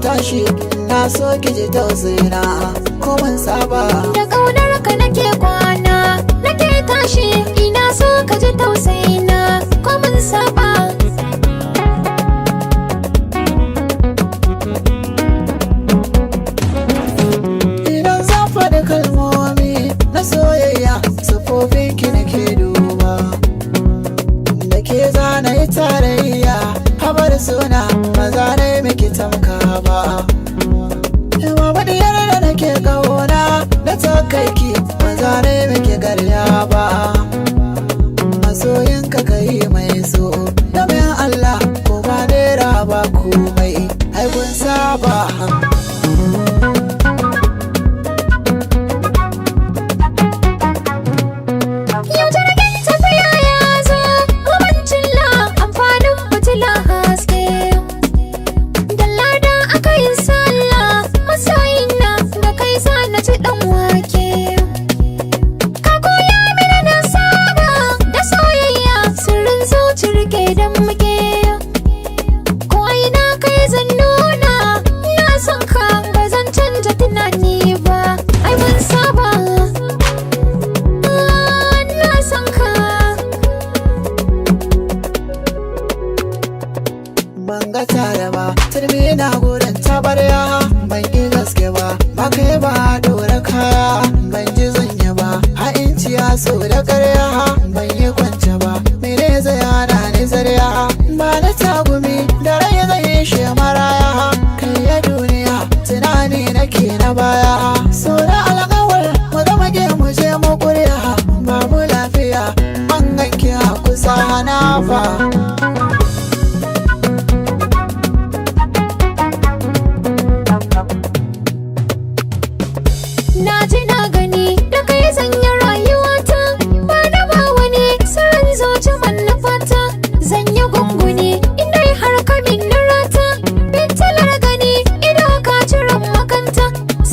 tashi na so ki ji tausayina ko mun saba. Da ƙaunar ka nake kwana nake tashi ina so ka ji tausayina ko mun saba. Idan zan faɗi kalmomi na soyayya sufofin ki nake duba, da ke zana yi tarayya habar suna maza ne miki tamka ba. Mamadiyar da nake ƙauna da takaiki maza ne miki garya ba. Masoyinka ka yi mai so da mai Allah ko ba naira ba komai ai kun saba. Yau jirgin tafiya ya zo gumancin la amfanin fitila haske. Dallada aka yi sallah masoyina da kai sa na ci ɗan wake. Ka koya mini na saba da soyayya sirrin zuci rike dan muke. Ko ina kai zan nuna na son ka ba zan canja tunani ba ai mun saba. Na son ka. Ban ga tare ba turmi na gurin tabarya, ban yi gaske ba ba kai ba dora kaya, ban ji zanya ba ha'inci ya so da karya, ban yi kwance ba mene zai hana ni zarya, ba na tagumi da rai zai yi shi maraya, kai ya duniya tunani nake na baya, so da alƙawar mu zama ke mu je mu ƙuriya, babu lafiya an ganki a kusa hana fa. Na ji na gani da kai sanya rayuwata ba na ba wani sirrin zuci manufata zan yi gunguni inda har ka min rata bintalar gani ido ka ciran makanta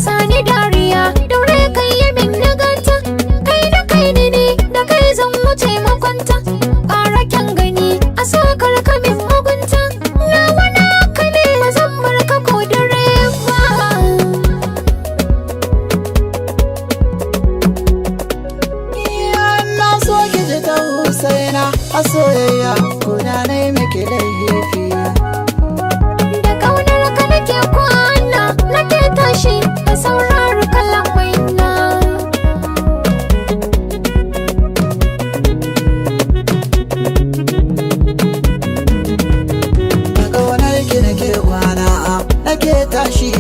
sani dariya daure kai yi min naganta kai da kai ne da kai zan wuce makwanta ƙara kyan gani a sokar ka min mugunta na wani ka ne zan bar ka ko dare ba. Tausaina a soyayya kuna na yi miki laifi. Da ƙaunar ka nake kwana nake tashi ka saurari kalamaina. Da ƙaunar ki nake kwana nake tashi